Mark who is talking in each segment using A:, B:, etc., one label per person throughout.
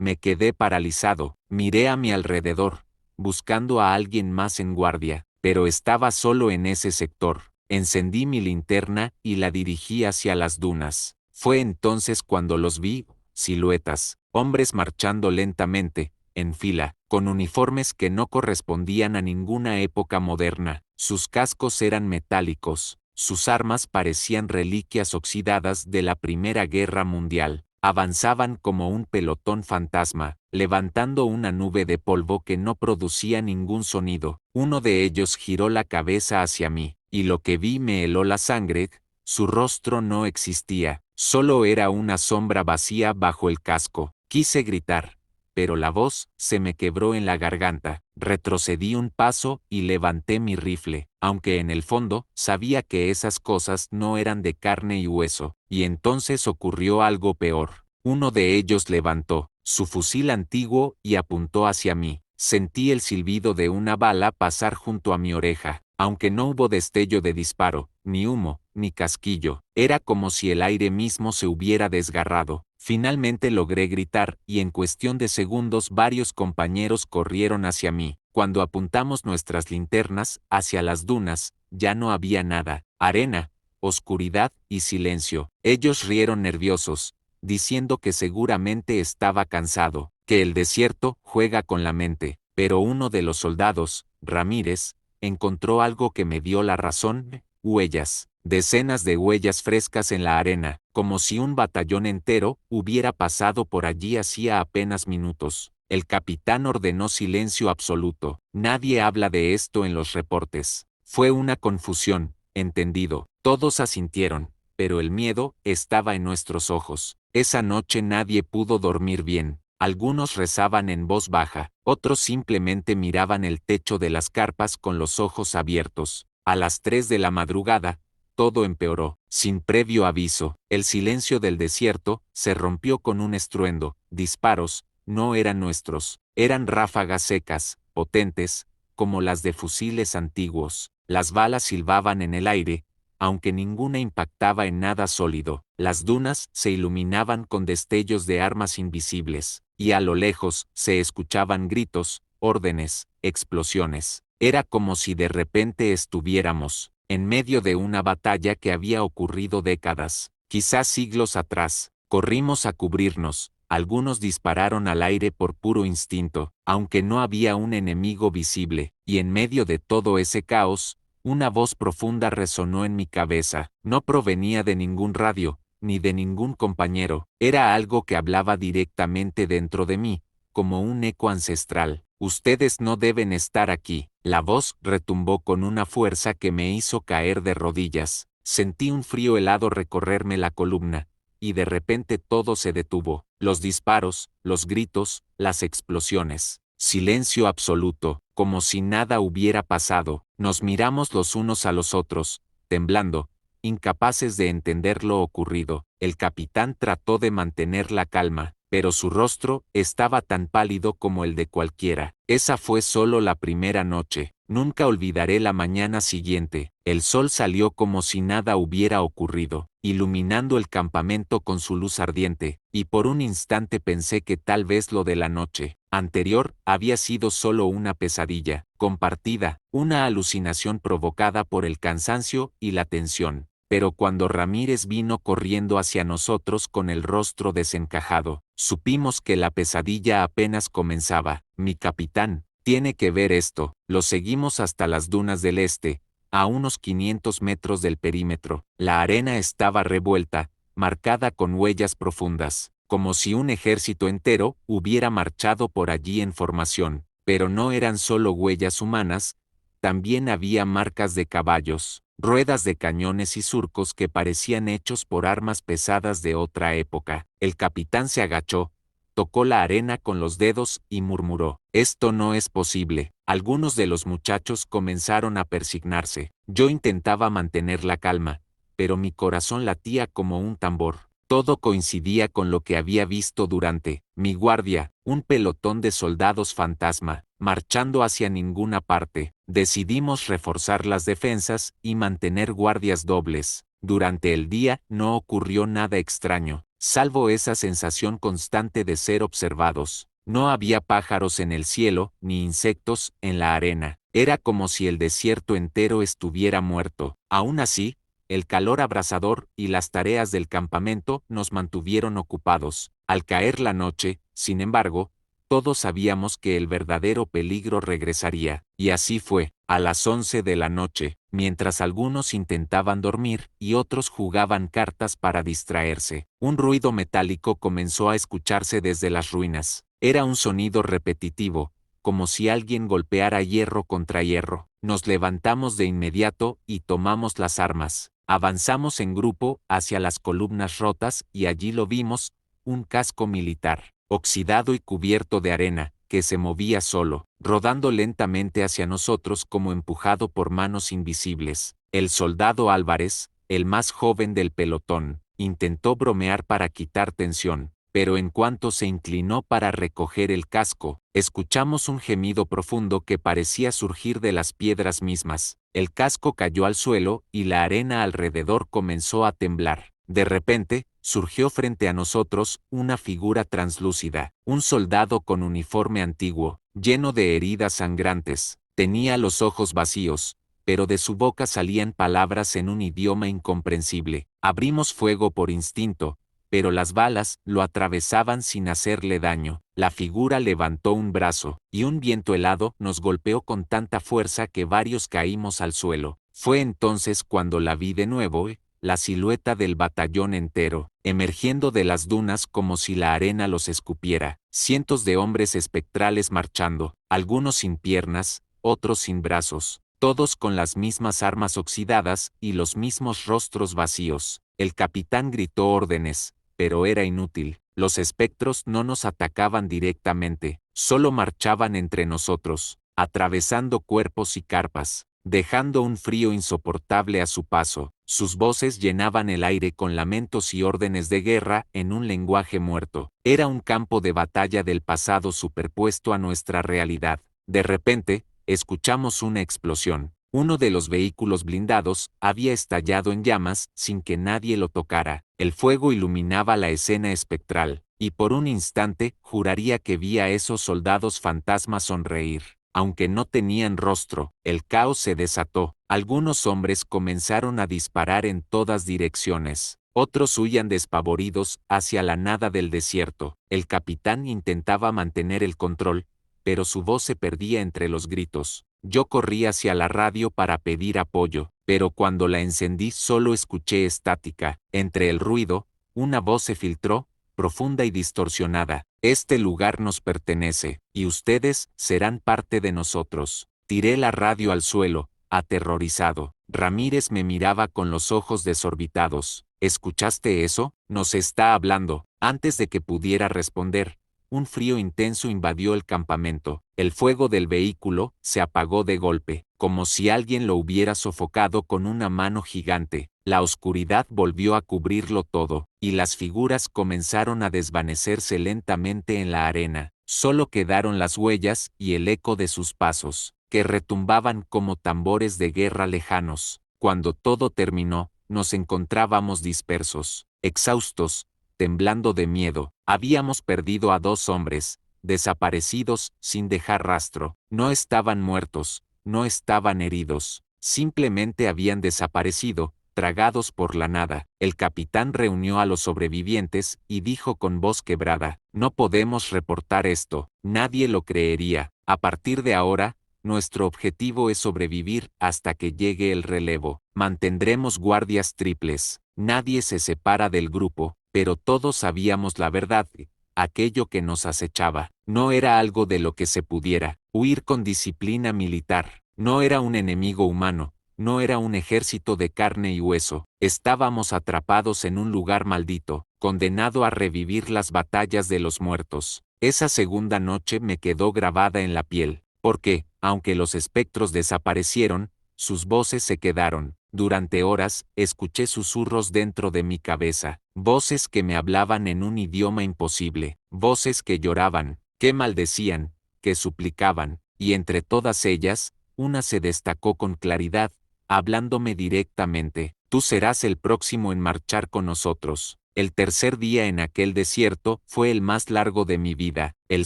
A: Me quedé paralizado, miré a mi alrededor, buscando a alguien más en guardia, pero estaba solo en ese sector. Encendí mi linterna y la dirigí hacia las dunas. Fue entonces cuando los vi, siluetas, hombres marchando lentamente, en fila, con uniformes que no correspondían a ninguna época moderna. Sus cascos eran metálicos, sus armas parecían reliquias oxidadas de la Primera Guerra Mundial. Avanzaban como un pelotón fantasma, levantando una nube de polvo que no producía ningún sonido. Uno de ellos giró la cabeza hacia mí, y lo que vi me heló la sangre. Su rostro no existía, solo era una sombra vacía bajo el casco. Quise gritar, pero la voz se me quebró en la garganta. Retrocedí un paso y levanté mi rifle, aunque en el fondo sabía que esas cosas no eran de carne y hueso. Y entonces ocurrió algo peor. Uno de ellos levantó su fusil antiguo y apuntó hacia mí. Sentí el silbido de una bala pasar junto a mi oreja, aunque no hubo destello de disparo, ni humo, ni casquillo. Era como si el aire mismo se hubiera desgarrado. Finalmente logré gritar, y en cuestión de segundos varios compañeros corrieron hacia mí. Cuando apuntamos nuestras linternas hacia las dunas, ya no había nada. Arena, oscuridad y silencio. Ellos rieron nerviosos, diciendo que seguramente estaba cansado, que el desierto juega con la mente. Pero uno de los soldados, Ramírez, encontró algo que me dio la razón: huellas. Decenas de huellas frescas en la arena, como si un batallón entero hubiera pasado por allí hacía apenas minutos. El capitán ordenó silencio absoluto. Nadie habla de esto en los reportes. Fue una confusión, entendido. Todos asintieron, pero el miedo estaba en nuestros ojos. Esa noche nadie pudo dormir bien. Algunos rezaban en voz baja, otros simplemente miraban el techo de las carpas con los ojos abiertos. A las 3 de la madrugada, todo empeoró. Sin previo aviso, el silencio del desierto se rompió con un estruendo. Disparos, no eran nuestros, eran ráfagas secas, potentes, como las de fusiles antiguos. Las balas silbaban en el aire, aunque ninguna impactaba en nada sólido. Las dunas se iluminaban con destellos de armas invisibles, y a lo lejos se escuchaban gritos, órdenes, explosiones. Era como si de repente estuviéramos en medio de una batalla que había ocurrido décadas, quizás siglos atrás. Corrimos a cubrirnos, algunos dispararon al aire por puro instinto, aunque no había un enemigo visible, y en medio de todo ese caos, una voz profunda resonó en mi cabeza. No provenía de ningún radio, ni de ningún compañero, era algo que hablaba directamente dentro de mí, como un eco ancestral. Ustedes no deben estar aquí. La voz retumbó con una fuerza que me hizo caer de rodillas. Sentí un frío helado recorrerme la columna, y de repente todo se detuvo. Los disparos, los gritos, las explosiones. Silencio absoluto, como si nada hubiera pasado. Nos miramos los unos a los otros, temblando, incapaces de entender lo ocurrido. El capitán trató de mantener la calma, pero su rostro estaba tan pálido como el de cualquiera. Esa fue solo la primera noche. Nunca olvidaré la mañana siguiente. El sol salió como si nada hubiera ocurrido, iluminando el campamento con su luz ardiente, y por un instante pensé que tal vez lo de la noche anterior había sido solo una pesadilla compartida, una alucinación provocada por el cansancio y la tensión. Pero cuando Ramírez vino corriendo hacia nosotros con el rostro desencajado, supimos que la pesadilla apenas comenzaba. Mi capitán tiene que ver esto. Lo seguimos hasta las dunas del este, a unos 500 metros del perímetro. La arena estaba revuelta, marcada con huellas profundas, como si un ejército entero hubiera marchado por allí en formación. Pero no eran solo huellas humanas, también había marcas de caballos, ruedas de cañones y surcos que parecían hechos por armas pesadas de otra época. El capitán se agachó, tocó la arena con los dedos y murmuró: «Esto no es posible». Algunos de los muchachos comenzaron a persignarse. Yo intentaba mantener la calma, pero mi corazón latía como un tambor. Todo coincidía con lo que había visto durante mi guardia, un pelotón de soldados fantasma, marchando hacia ninguna parte. Decidimos reforzar las defensas y mantener guardias dobles. Durante el día no ocurrió nada extraño, salvo esa sensación constante de ser observados. No había pájaros en el cielo, ni insectos en la arena. Era como si el desierto entero estuviera muerto. Aún así, el calor abrasador y las tareas del campamento nos mantuvieron ocupados. Al caer la noche, sin embargo, todos sabíamos que el verdadero peligro regresaría, y así fue. A las 11 de la noche, mientras algunos intentaban dormir y otros jugaban cartas para distraerse, un ruido metálico comenzó a escucharse desde las ruinas. Era un sonido repetitivo, como si alguien golpeara hierro contra hierro. Nos levantamos de inmediato y tomamos las armas. Avanzamos en grupo hacia las columnas rotas y allí lo vimos, un casco militar, oxidado y cubierto de arena, que se movía solo, rodando lentamente hacia nosotros como empujado por manos invisibles. El soldado Álvarez, el más joven del pelotón, intentó bromear para quitar tensión, pero en cuanto se inclinó para recoger el casco, escuchamos un gemido profundo que parecía surgir de las piedras mismas. El casco cayó al suelo y la arena alrededor comenzó a temblar. De repente, surgió frente a nosotros una figura translúcida, un soldado con uniforme antiguo, lleno de heridas sangrantes. Tenía los ojos vacíos, pero de su boca salían palabras en un idioma incomprensible. Abrimos fuego por instinto, pero las balas lo atravesaban sin hacerle daño. La figura levantó un brazo, y un viento helado nos golpeó con tanta fuerza que varios caímos al suelo. Fue entonces cuando la vi de nuevo, la silueta del batallón entero, emergiendo de las dunas como si la arena los escupiera. Cientos de hombres espectrales marchando, algunos sin piernas, otros sin brazos, todos con las mismas armas oxidadas y los mismos rostros vacíos. El capitán gritó órdenes, pero era inútil. Los espectros no nos atacaban directamente, solo marchaban entre nosotros, atravesando cuerpos y carpas, dejando un frío insoportable a su paso. Sus voces llenaban el aire con lamentos y órdenes de guerra en un lenguaje muerto. Era un campo de batalla del pasado superpuesto a nuestra realidad. De repente, escuchamos una explosión. Uno de los vehículos blindados había estallado en llamas sin que nadie lo tocara. El fuego iluminaba la escena espectral, y por un instante juraría que vi a esos soldados fantasmas sonreír. Aunque no tenían rostro, el caos se desató. Algunos hombres comenzaron a disparar en todas direcciones. Otros huían despavoridos hacia la nada del desierto. El capitán intentaba mantener el control, pero su voz se perdía entre los gritos. Yo corrí hacia la radio para pedir apoyo, pero cuando la encendí solo escuché estática. Entre el ruido, una voz se filtró, profunda y distorsionada. Este lugar nos pertenece, y ustedes serán parte de nosotros. Tiré la radio al suelo, aterrorizado. Ramírez me miraba con los ojos desorbitados. ¿Escuchaste eso? Nos está hablando. Antes de que pudiera responder, un frío intenso invadió el campamento. El fuego del vehículo se apagó de golpe, como si alguien lo hubiera sofocado con una mano gigante. La oscuridad volvió a cubrirlo todo, y las figuras comenzaron a desvanecerse lentamente en la arena. Solo quedaron las huellas y el eco de sus pasos, que retumbaban como tambores de guerra lejanos. Cuando todo terminó, nos encontrábamos dispersos, exhaustos, temblando de miedo. Habíamos perdido a 2 hombres, desaparecidos sin dejar rastro. No estaban muertos, no estaban heridos, simplemente habían desaparecido, tragados por la nada. El capitán reunió a los sobrevivientes y dijo con voz quebrada: no podemos reportar esto, nadie lo creería. A partir de ahora, nuestro objetivo es sobrevivir hasta que llegue el relevo. Mantendremos guardias triples. Nadie se separa del grupo, pero todos sabíamos la verdad. Aquello que nos acechaba no era algo de lo que se pudiera huir con disciplina militar. No era un enemigo humano, no era un ejército de carne y hueso. Estábamos atrapados en un lugar maldito, condenado a revivir las batallas de los muertos. Esa segunda noche me quedó grabada en la piel, porque, aunque los espectros desaparecieron, sus voces se quedaron. Durante horas, escuché susurros dentro de mi cabeza, voces que me hablaban en un idioma imposible, voces que lloraban, que maldecían, que suplicaban, y entre todas ellas, una se destacó con claridad, hablándome directamente: tú serás el próximo en marchar con nosotros. El tercer día en aquel desierto fue el más largo de mi vida. El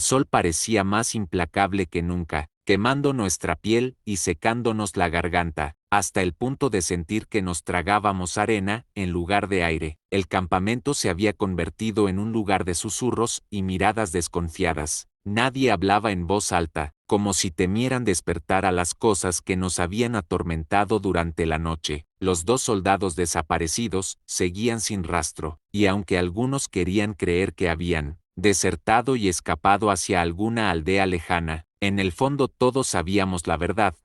A: sol parecía más implacable que nunca, quemando nuestra piel y secándonos la garganta, hasta el punto de sentir que nos tragábamos arena en lugar de aire. El campamento se había convertido en un lugar de susurros y miradas desconfiadas. Nadie hablaba en voz alta, como si temieran despertar a las cosas que nos habían atormentado durante la noche. Los 2 soldados desaparecidos seguían sin rastro, y aunque algunos querían creer que habían desertado y escapado hacia alguna aldea lejana, en el fondo todos sabíamos la verdad.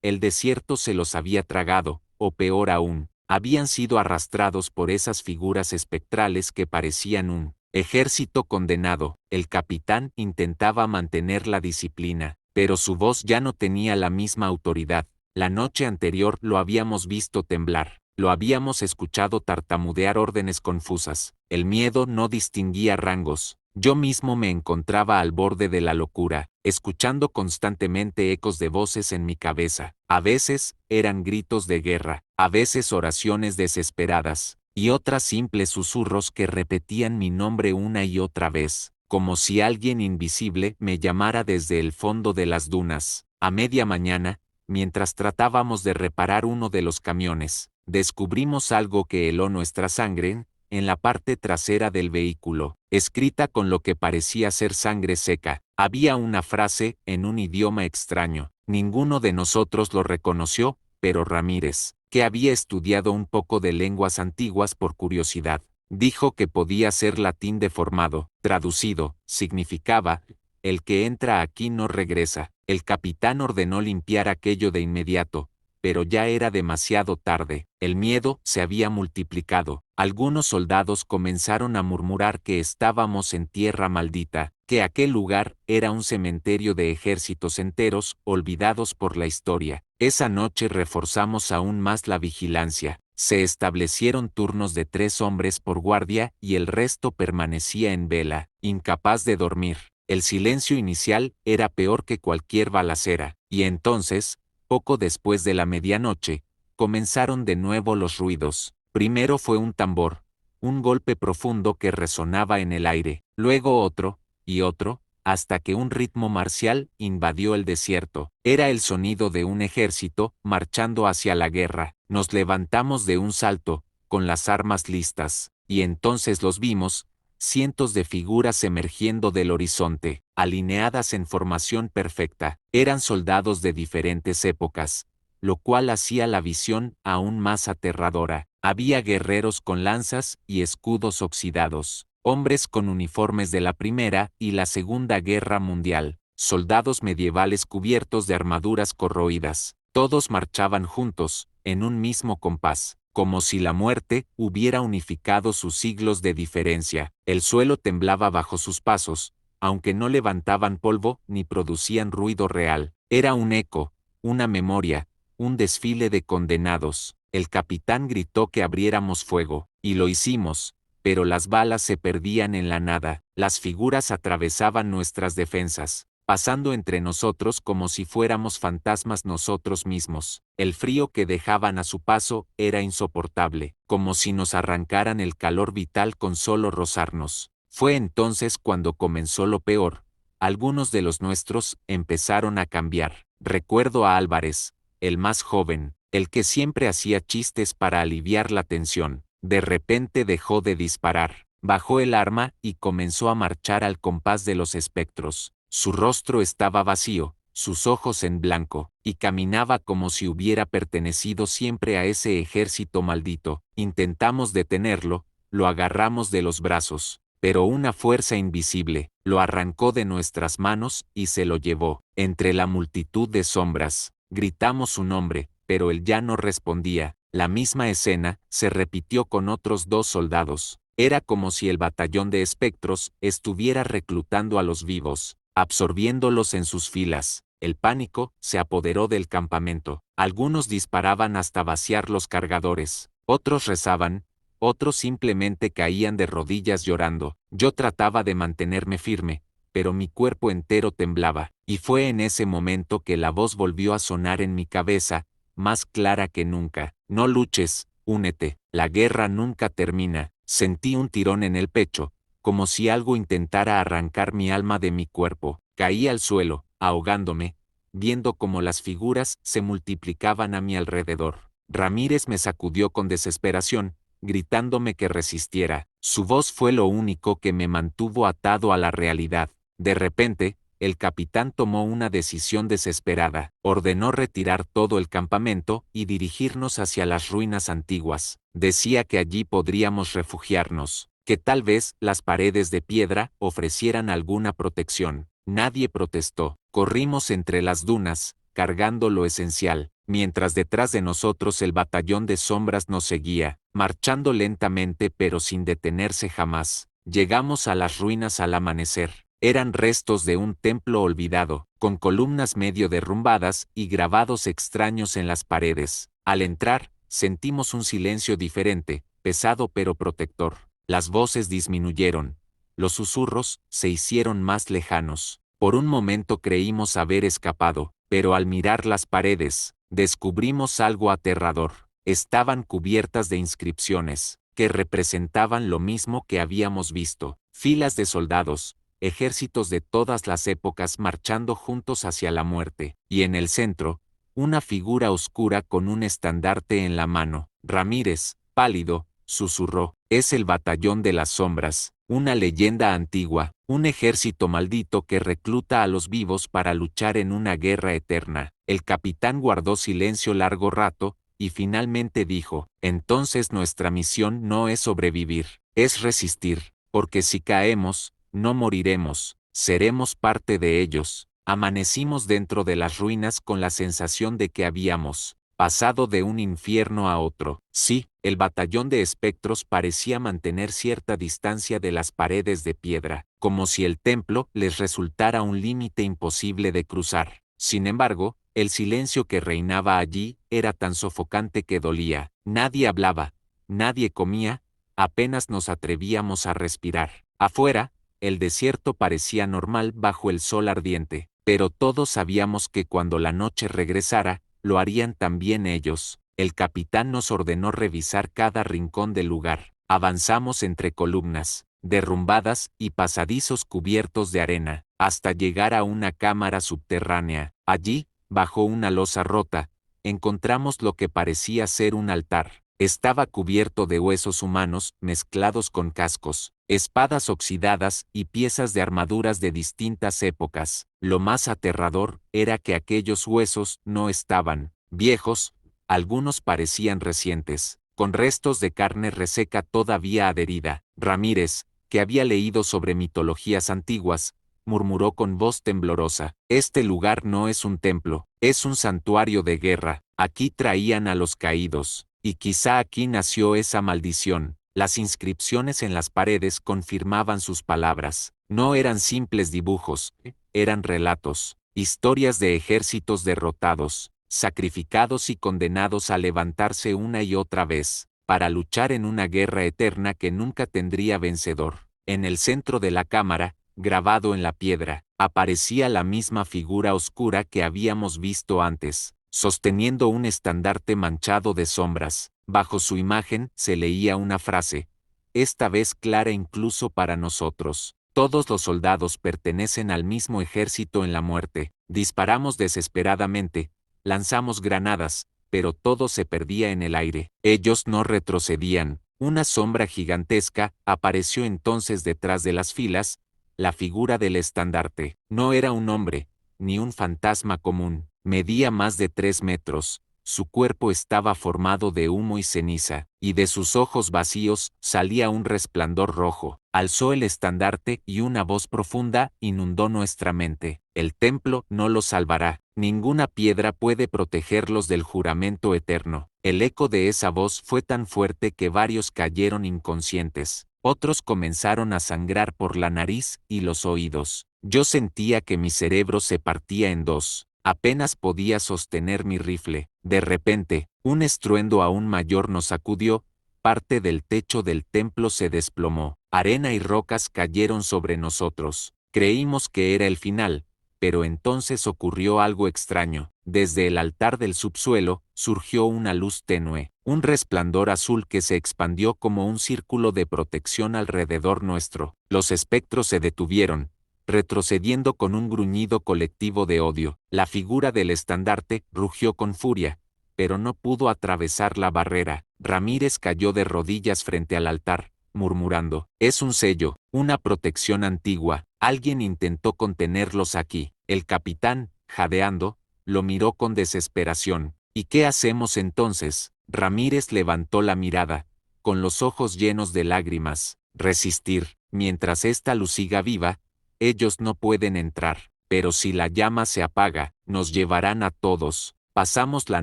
A: El desierto se los había tragado, o peor aún, habían sido arrastrados por esas figuras espectrales que parecían un ejército condenado. El capitán intentaba mantener la disciplina, pero su voz ya no tenía la misma autoridad. La noche anterior lo habíamos visto temblar, lo habíamos escuchado tartamudear órdenes confusas. El miedo no distinguía rangos. Yo mismo me encontraba al borde de la locura, escuchando constantemente ecos de voces en mi cabeza. A veces eran gritos de guerra, a veces oraciones desesperadas, y otras simples susurros que repetían mi nombre una y otra vez, como si alguien invisible me llamara desde el fondo de las dunas. A media mañana, mientras tratábamos de reparar uno de los camiones, descubrimos algo que heló nuestra sangre en la parte trasera del vehículo, escrita con lo que parecía ser sangre seca. Había una frase en un idioma extraño. Ninguno de nosotros lo reconoció, pero Ramírez, que había estudiado un poco de lenguas antiguas por curiosidad, dijo que podía ser latín deformado. Traducido, significaba: el que entra aquí no regresa. El capitán ordenó limpiar aquello de inmediato, pero ya era demasiado tarde. El miedo se había multiplicado. Algunos soldados comenzaron a murmurar que estábamos en tierra maldita, que aquel lugar era un cementerio de ejércitos enteros olvidados por la historia. Esa noche reforzamos aún más la vigilancia. Se establecieron turnos de 3 hombres por guardia y el resto permanecía en vela, incapaz de dormir. El silencio inicial era peor que cualquier balacera, y entonces, poco después de la medianoche, comenzaron de nuevo los ruidos. Primero fue un tambor, un golpe profundo que resonaba en el aire, luego otro, y otro, hasta que un ritmo marcial invadió el desierto. Era el sonido de un ejército marchando hacia la guerra. Nos levantamos de un salto, con las armas listas, y entonces los vimos, cientos de figuras emergiendo del horizonte, alineadas en formación perfecta. Eran soldados de diferentes épocas, lo cual hacía la visión aún más aterradora. Había guerreros con lanzas y escudos oxidados, hombres con uniformes de la Primera y la Segunda Guerra Mundial, soldados medievales cubiertos de armaduras corroídas. Todos marchaban juntos, en un mismo compás, como si la muerte hubiera unificado sus siglos de diferencia. El suelo temblaba bajo sus pasos, aunque no levantaban polvo ni producían ruido real. Era un eco, una memoria, un desfile de condenados. El capitán gritó que abriéramos fuego, y lo hicimos, pero las balas se perdían en la nada. Las figuras atravesaban nuestras defensas, pasando entre nosotros como si fuéramos fantasmas nosotros mismos. El frío que dejaban a su paso era insoportable, como si nos arrancaran el calor vital con solo rozarnos. Fue entonces cuando comenzó lo peor. Algunos de los nuestros empezaron a cambiar. Recuerdo a Álvarez, el más joven, el que siempre hacía chistes para aliviar la tensión. De repente dejó de disparar, bajó el arma y comenzó a marchar al compás de los espectros. Su rostro estaba vacío, sus ojos en blanco, y caminaba como si hubiera pertenecido siempre a ese ejército maldito. Intentamos detenerlo, lo agarramos de los brazos, pero una fuerza invisible lo arrancó de nuestras manos y se lo llevó. Entre la multitud de sombras, gritamos su nombre, pero él ya no respondía. La misma escena se repitió con otros 2 soldados. Era como si el batallón de espectros estuviera reclutando a los vivos, absorbiéndolos en sus filas. El pánico se apoderó del campamento. Algunos disparaban hasta vaciar los cargadores, otros rezaban, otros simplemente caían de rodillas llorando. Yo trataba de mantenerme firme, pero mi cuerpo entero temblaba, y fue en ese momento que la voz volvió a sonar en mi cabeza, más clara que nunca. No luches, únete, la guerra nunca termina. Sentí un tirón en el pecho, como si algo intentara arrancar mi alma de mi cuerpo. Caí al suelo, ahogándome, viendo cómo las figuras se multiplicaban a mi alrededor. Ramírez me sacudió con desesperación, gritándome que resistiera. Su voz fue lo único que me mantuvo atado a la realidad. De repente, el capitán tomó una decisión desesperada. Ordenó retirar todo el campamento y dirigirnos hacia las ruinas antiguas. Decía que allí podríamos refugiarnos, que tal vez las paredes de piedra ofrecieran alguna protección. Nadie protestó. Corrimos entre las dunas, cargando lo esencial, mientras detrás de nosotros el batallón de sombras nos seguía, marchando lentamente pero sin detenerse jamás. Llegamos a las ruinas al amanecer. Eran restos de un templo olvidado, con columnas medio derrumbadas y grabados extraños en las paredes. Al entrar, sentimos un silencio diferente, pesado pero protector. Las voces disminuyeron. Los susurros se hicieron más lejanos. Por un momento creímos haber escapado, pero al mirar las paredes, descubrimos algo aterrador. Estaban cubiertas de inscripciones, que representaban lo mismo que habíamos visto. Filas de soldados, ejércitos de todas las épocas marchando juntos hacia la muerte, y en el centro, una figura oscura con un estandarte en la mano. Ramírez, pálido, susurró: «Es el batallón de las sombras, una leyenda antigua, un ejército maldito que recluta a los vivos para luchar en una guerra eterna». El capitán guardó silencio largo rato, y finalmente dijo: «Entonces nuestra misión no es sobrevivir, es resistir, porque si caemos, no moriremos, seremos parte de ellos». Amanecimos dentro de las ruinas con la sensación de que habíamos pasado de un infierno a otro. Sí, el batallón de espectros parecía mantener cierta distancia de las paredes de piedra, como si el templo les resultara un límite imposible de cruzar. Sin embargo, el silencio que reinaba allí era tan sofocante que dolía. Nadie hablaba, nadie comía, apenas nos atrevíamos a respirar. Afuera, el desierto parecía normal bajo el sol ardiente, pero todos sabíamos que cuando la noche regresara, lo harían también ellos. El capitán nos ordenó revisar cada rincón del lugar. Avanzamos entre columnas derrumbadas y pasadizos cubiertos de arena, hasta llegar a una cámara subterránea. Allí, bajo una losa rota, encontramos lo que parecía ser un altar. Estaba cubierto de huesos humanos mezclados con cascos, espadas oxidadas y piezas de armaduras de distintas épocas. Lo más aterrador era que aquellos huesos no estaban viejos, algunos parecían recientes, con restos de carne reseca todavía adherida. Ramírez, que había leído sobre mitologías antiguas, murmuró con voz temblorosa: «Este lugar no es un templo, es un santuario de guerra. Aquí traían a los caídos, y quizá aquí nació esa maldición». Las inscripciones en las paredes confirmaban sus palabras. No eran simples dibujos, eran relatos, historias de ejércitos derrotados, sacrificados y condenados a levantarse una y otra vez, para luchar en una guerra eterna que nunca tendría vencedor. En el centro de la cámara, grabado en la piedra, aparecía la misma figura oscura que habíamos visto antes, sosteniendo un estandarte manchado de sombras. Bajo su imagen se leía una frase, esta vez clara incluso para nosotros: «Todos los soldados pertenecen al mismo ejército en la muerte». Disparamos desesperadamente, lanzamos granadas, pero todo se perdía en el aire. Ellos no retrocedían. Una sombra gigantesca apareció entonces detrás de las filas, la figura del estandarte. No era un hombre, ni un fantasma común. Medía más de 3 metros. Su cuerpo estaba formado de humo y ceniza, y de sus ojos vacíos salía un resplandor rojo. Alzó el estandarte y una voz profunda inundó nuestra mente: «El templo no los salvará. Ninguna piedra puede protegerlos del juramento eterno». El eco de esa voz fue tan fuerte que varios cayeron inconscientes. Otros comenzaron a sangrar por la nariz y los oídos. Yo sentía que mi cerebro se partía en dos. Apenas podía sostener mi rifle. De repente, un estruendo aún mayor nos sacudió. Parte del techo del templo se desplomó. Arena y rocas cayeron sobre nosotros. Creímos que era el final, pero entonces ocurrió algo extraño. Desde el altar del subsuelo surgió una luz tenue, un resplandor azul que se expandió como un círculo de protección alrededor nuestro. Los espectros se detuvieron, retrocediendo con un gruñido colectivo de odio. La figura del estandarte rugió con furia, pero no pudo atravesar la barrera. Ramírez cayó de rodillas frente al altar, murmurando: «Es un sello, una protección antigua, alguien intentó contenerlos aquí». El capitán, jadeando, lo miró con desesperación. «¿Y qué hacemos entonces?». Ramírez levantó la mirada, con los ojos llenos de lágrimas. «Resistir. Mientras esta luz siga viva, ellos no pueden entrar. Pero si la llama se apaga, nos llevarán a todos». Pasamos la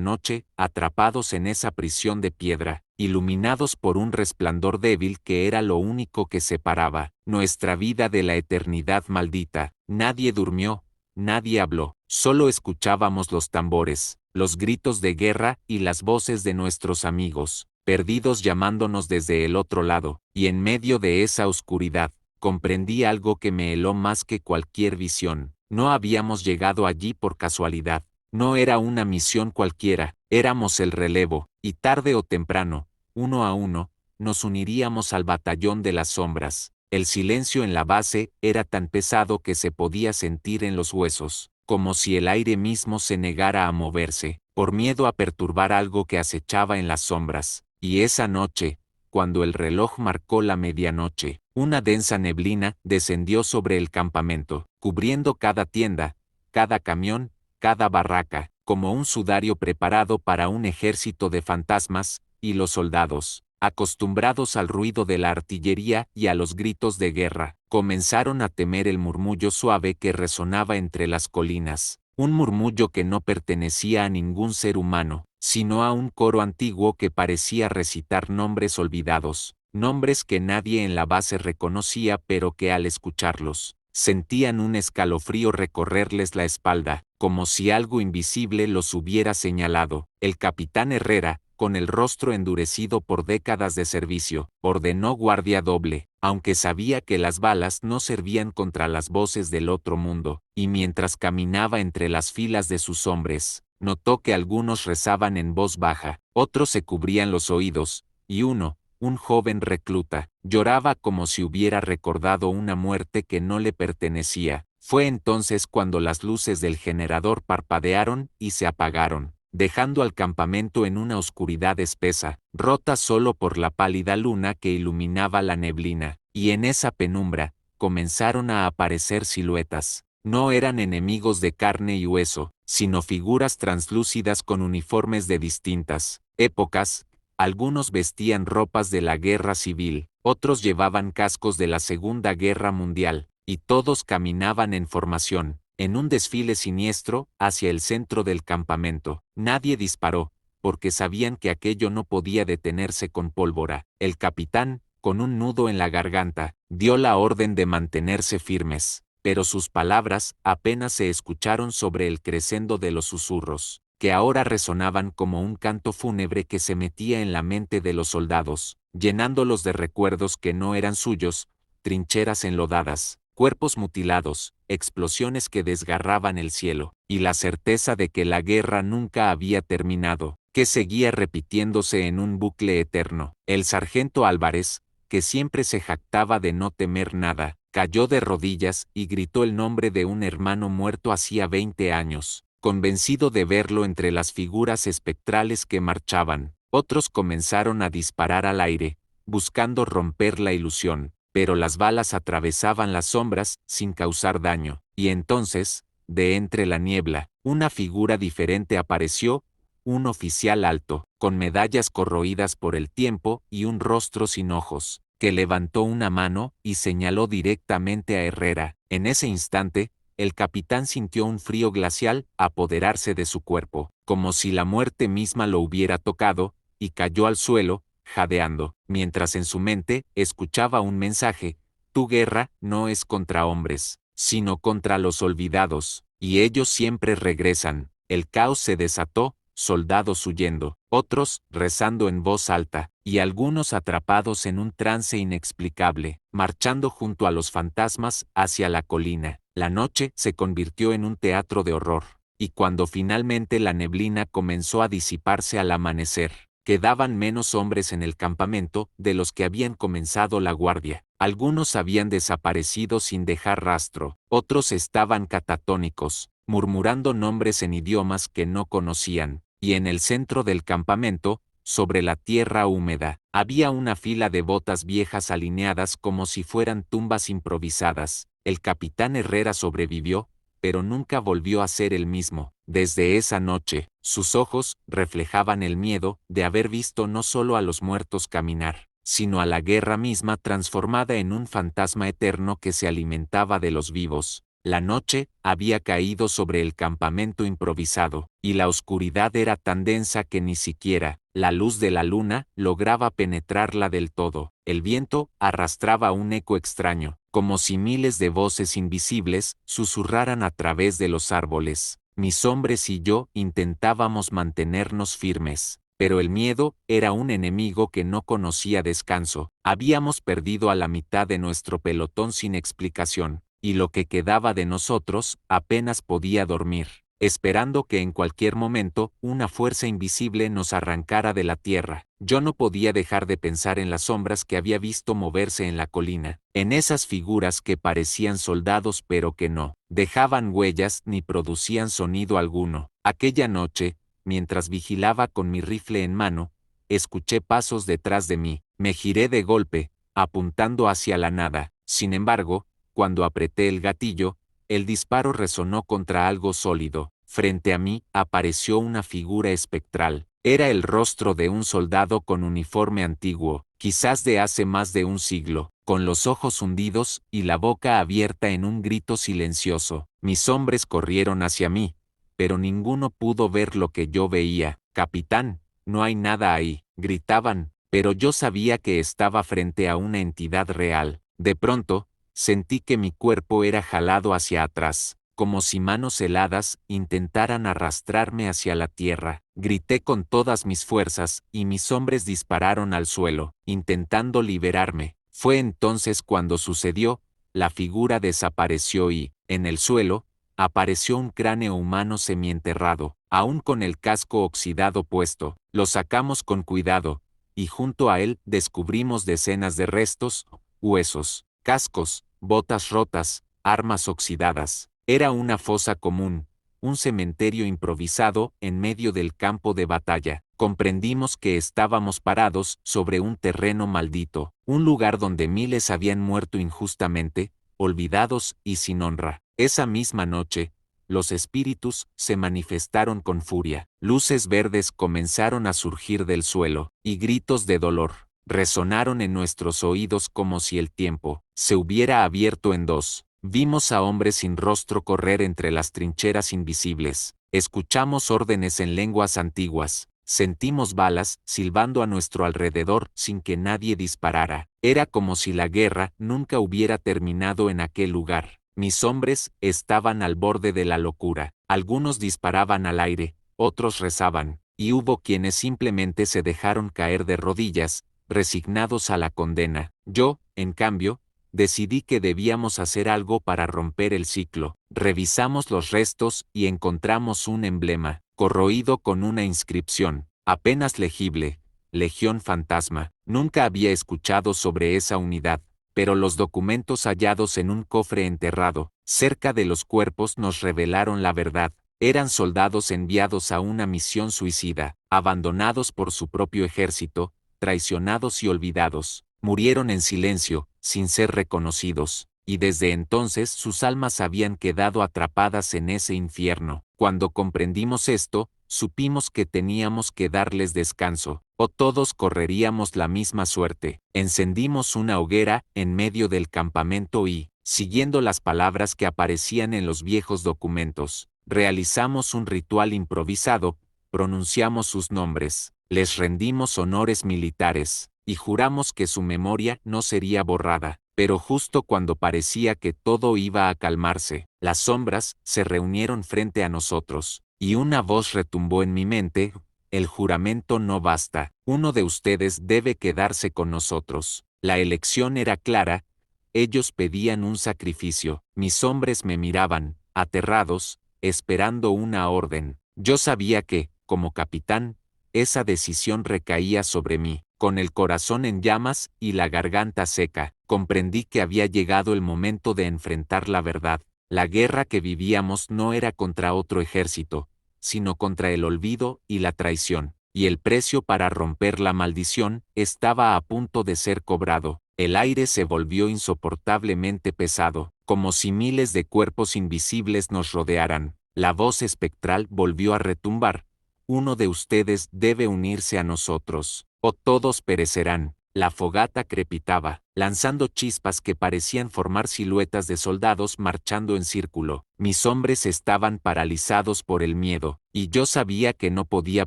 A: noche, atrapados en esa prisión de piedra, iluminados por un resplandor débil que era lo único que separaba nuestra vida de la eternidad maldita. Nadie durmió, nadie habló, solo escuchábamos los tambores, los gritos de guerra y las voces de nuestros amigos, perdidos llamándonos desde el otro lado, y en medio de esa oscuridad, comprendí algo que me heló más que cualquier visión. No habíamos llegado allí por casualidad. No era una misión cualquiera, éramos el relevo, y tarde o temprano, uno a uno, nos uniríamos al batallón de las sombras. El silencio en la base era tan pesado que se podía sentir en los huesos, como si el aire mismo se negara a moverse, por miedo a perturbar algo que acechaba en las sombras. Y esa noche, cuando el reloj marcó la medianoche, una densa neblina descendió sobre el campamento, cubriendo cada tienda, cada camión, cada barraca, como un sudario preparado para un ejército de fantasmas, y los soldados, acostumbrados al ruido de la artillería y a los gritos de guerra, comenzaron a temer el murmullo suave que resonaba entre las colinas, un murmullo que no pertenecía a ningún ser humano, sino a un coro antiguo que parecía recitar nombres olvidados, nombres que nadie en la base reconocía pero que al escucharlos, sentían un escalofrío recorrerles la espalda, como si algo invisible los hubiera señalado. El capitán Herrera, con el rostro endurecido por décadas de servicio, ordenó guardia doble, aunque sabía que las balas no servían contra las voces del otro mundo, y mientras caminaba entre las filas de sus hombres, notó que algunos rezaban en voz baja, otros se cubrían los oídos, y uno, un joven recluta, lloraba como si hubiera recordado una muerte que no le pertenecía. Fue entonces cuando las luces del generador parpadearon y se apagaron, dejando al campamento en una oscuridad espesa, rota solo por la pálida luna que iluminaba la neblina, y en esa penumbra, comenzaron a aparecer siluetas. No eran enemigos de carne y hueso, sino figuras translúcidas con uniformes de distintas épocas. Algunos vestían ropas de la guerra civil, otros llevaban cascos de la Segunda Guerra Mundial, y todos caminaban en formación, en un desfile siniestro, hacia el centro del campamento. Nadie disparó, porque sabían que aquello no podía detenerse con pólvora. El capitán, con un nudo en la garganta, dio la orden de mantenerse firmes, pero sus palabras apenas se escucharon sobre el crescendo de los susurros, que ahora resonaban como un canto fúnebre que se metía en la mente de los soldados, llenándolos de recuerdos que no eran suyos, trincheras enlodadas, cuerpos mutilados, explosiones que desgarraban el cielo, y la certeza de que la guerra nunca había terminado, que seguía repitiéndose en un bucle eterno. El sargento Álvarez, que siempre se jactaba de no temer nada, cayó de rodillas y gritó el nombre de un hermano muerto hacía 20 años. Convencido de verlo entre las figuras espectrales que marchaban, otros comenzaron a disparar al aire, buscando romper la ilusión, pero las balas atravesaban las sombras sin causar daño, y entonces, de entre la niebla, una figura diferente apareció, un oficial alto, con medallas corroídas por el tiempo y un rostro sin ojos, que levantó una mano y señaló directamente a Herrera. En ese instante, el capitán sintió un frío glacial apoderarse de su cuerpo, como si la muerte misma lo hubiera tocado, y cayó al suelo, jadeando, mientras en su mente escuchaba un mensaje: tu guerra no es contra hombres, sino contra los olvidados, y ellos siempre regresan. El caos se desató, soldados huyendo, otros rezando en voz alta, y algunos atrapados en un trance inexplicable, marchando junto a los fantasmas hacia la colina. La noche se convirtió en un teatro de horror, y cuando finalmente la neblina comenzó a disiparse al amanecer, Quedaban menos hombres en el campamento de los que habían comenzado la guardia. Algunos habían desaparecido sin dejar rastro, otros estaban catatónicos, murmurando nombres en idiomas que no conocían, y en el centro del campamento, sobre la tierra húmeda, había una fila de botas viejas alineadas como si fueran tumbas improvisadas. El capitán Herrera sobrevivió, pero nunca volvió a ser el mismo. Desde esa noche, sus ojos reflejaban el miedo de haber visto no solo a los muertos caminar, sino a la guerra misma transformada en un fantasma eterno que se alimentaba de los vivos. La noche había caído sobre el campamento improvisado, y la oscuridad era tan densa que ni siquiera la luz de la luna lograba penetrarla del todo. El viento arrastraba un eco extraño, como si miles de voces invisibles susurraran a través de los árboles. Mis hombres y yo intentábamos mantenernos firmes, pero el miedo era un enemigo que no conocía descanso. Habíamos perdido a la mitad de nuestro pelotón sin explicación, y lo que quedaba de nosotros apenas podía dormir, esperando que en cualquier momento una fuerza invisible nos arrancara de la tierra. Yo no podía dejar de pensar en las sombras que había visto moverse en la colina, en esas figuras que parecían soldados pero que no dejaban huellas ni producían sonido alguno. Aquella noche, mientras vigilaba con mi rifle en mano, escuché pasos detrás de mí. Me giré de golpe, apuntando hacia la nada. Sin embargo, cuando apreté el gatillo, el disparo resonó contra algo sólido. Frente a mí apareció una figura espectral. Era el rostro de un soldado con uniforme antiguo, quizás de hace más de un siglo, con los ojos hundidos y la boca abierta en un grito silencioso. Mis hombres corrieron hacia mí, pero ninguno pudo ver lo que yo veía. «Capitán, no hay nada ahí», gritaban, pero yo sabía que estaba frente a una entidad real. De pronto, sentí que mi cuerpo era jalado hacia atrás, como si manos heladas intentaran arrastrarme hacia la tierra. Grité con todas mis fuerzas y mis hombres dispararon al suelo, intentando liberarme. Fue entonces cuando sucedió. La figura desapareció y, en el suelo, apareció un cráneo humano semienterrado, aún con el casco oxidado puesto. Lo sacamos con cuidado, y junto a él descubrimos decenas de restos, huesos, cascos, botas rotas, armas oxidadas. Era una fosa común, un cementerio improvisado en medio del campo de batalla. Comprendimos que estábamos parados sobre un terreno maldito, un lugar donde miles habían muerto injustamente, olvidados y sin honra. Esa misma noche, los espíritus se manifestaron con furia. Luces verdes comenzaron a surgir del suelo, y gritos de dolor resonaron en nuestros oídos como si el tiempo se hubiera abierto en dos. Vimos a hombres sin rostro correr entre las trincheras invisibles. Escuchamos órdenes en lenguas antiguas. Sentimos balas silbando a nuestro alrededor sin que nadie disparara. Era como si la guerra nunca hubiera terminado en aquel lugar. Mis hombres estaban al borde de la locura. Algunos disparaban al aire, otros rezaban, y hubo quienes simplemente se dejaron caer de rodillas, resignados a la condena. Yo, en cambio, decidí que debíamos hacer algo para romper el ciclo. Revisamos los restos y encontramos un emblema, corroído con una inscripción, apenas legible: Legión Fantasma. Nunca había escuchado sobre esa unidad, pero los documentos hallados en un cofre enterrado, cerca de los cuerpos, nos revelaron la verdad. Eran soldados enviados a una misión suicida, abandonados por su propio ejército, traicionados y olvidados. Murieron en silencio, sin ser reconocidos, y desde entonces sus almas habían quedado atrapadas en ese infierno. Cuando comprendimos esto, supimos que teníamos que darles descanso, o todos correríamos la misma suerte. Encendimos una hoguera en medio del campamento y, siguiendo las palabras que aparecían en los viejos documentos, realizamos un ritual improvisado, pronunciamos sus nombres, les rendimos honores militares, y juramos que su memoria no sería borrada. Pero justo cuando parecía que todo iba a calmarse, las sombras se reunieron frente a nosotros, y una voz retumbó en mi mente: «El juramento no basta, uno de ustedes debe quedarse con nosotros». La elección era clara, ellos pedían un sacrificio. Mis hombres me miraban, aterrados, esperando una orden. Yo sabía que, como capitán, esa decisión recaía sobre mí. Con el corazón en llamas y la garganta seca, comprendí que había llegado el momento de enfrentar la verdad. La guerra que vivíamos no era contra otro ejército, sino contra el olvido y la traición, y el precio para romper la maldición estaba a punto de ser cobrado. El aire se volvió insoportablemente pesado, como si miles de cuerpos invisibles nos rodearan. La voz espectral volvió a retumbar. Uno de ustedes debe unirse a nosotros, o todos perecerán. La fogata crepitaba, lanzando chispas que parecían formar siluetas de soldados marchando en círculo. Mis hombres estaban paralizados por el miedo, y yo sabía que no podía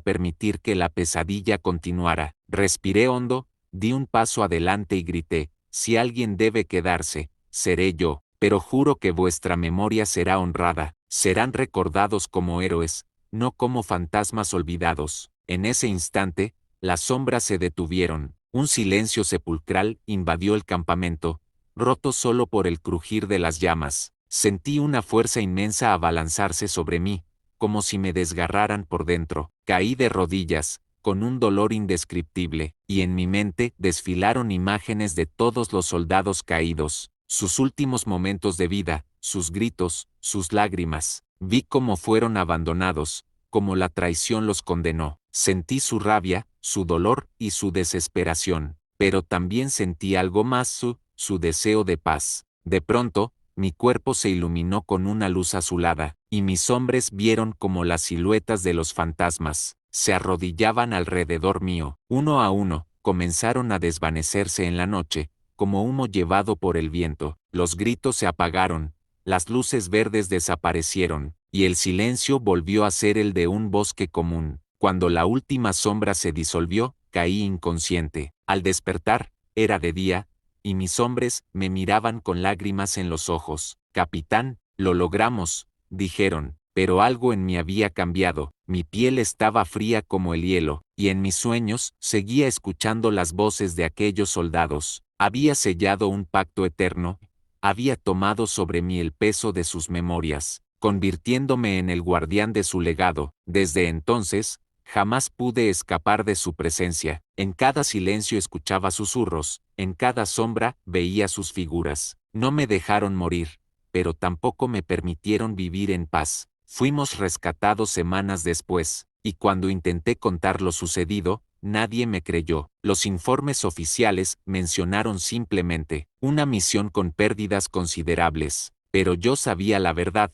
A: permitir que la pesadilla continuara. Respiré hondo, di un paso adelante y grité: si alguien debe quedarse, seré yo, pero juro que vuestra memoria será honrada, serán recordados como héroes, no como fantasmas olvidados. En ese instante, las sombras se detuvieron. Un silencio sepulcral invadió el campamento, roto solo por el crujir de las llamas. Sentí una fuerza inmensa abalanzarse sobre mí, como si me desgarraran por dentro. Caí de rodillas, con un dolor indescriptible, y en mi mente desfilaron imágenes de todos los soldados caídos, sus últimos momentos de vida, sus gritos, sus lágrimas. Vi cómo fueron abandonados, cómo la traición los condenó. Sentí su rabia, su dolor y su desesperación, pero también sentí algo más, su deseo de paz. De pronto, mi cuerpo se iluminó con una luz azulada, y mis hombres vieron como las siluetas de los fantasmas se arrodillaban alrededor mío. Uno a uno, comenzaron a desvanecerse en la noche, como humo llevado por el viento. Los gritos se apagaron, las luces verdes desaparecieron, y el silencio volvió a ser el de un bosque común. Cuando la última sombra se disolvió, caí inconsciente. Al despertar, era de día, y mis hombres me miraban con lágrimas en los ojos. Capitán, lo logramos, dijeron, pero algo en mí había cambiado. Mi piel estaba fría como el hielo, y en mis sueños seguía escuchando las voces de aquellos soldados. Había sellado un pacto eterno, había tomado sobre mí el peso de sus memorias, convirtiéndome en el guardián de su legado. Desde entonces, jamás pude escapar de su presencia. En cada silencio escuchaba susurros, en cada sombra veía sus figuras. No me dejaron morir, pero tampoco me permitieron vivir en paz. Fuimos rescatados semanas después, y cuando intenté contar lo sucedido, nadie me creyó. Los informes oficiales mencionaron simplemente una misión con pérdidas considerables, pero yo sabía la verdad.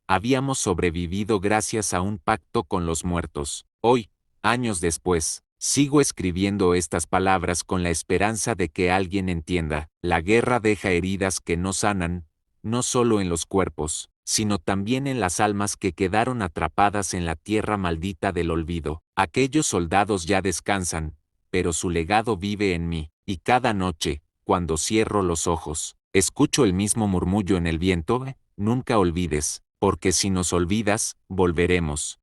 A: Habíamos sobrevivido gracias a un pacto con los muertos. Hoy, años después, sigo escribiendo estas palabras con la esperanza de que alguien entienda. La guerra deja heridas que no sanan, no solo en los cuerpos, sino también en las almas que quedaron atrapadas en la tierra maldita del olvido. Aquellos soldados ya descansan, pero su legado vive en mí, y cada noche, cuando cierro los ojos, escucho el mismo murmullo en el viento: nunca olvides, porque si nos olvidas, volveremos.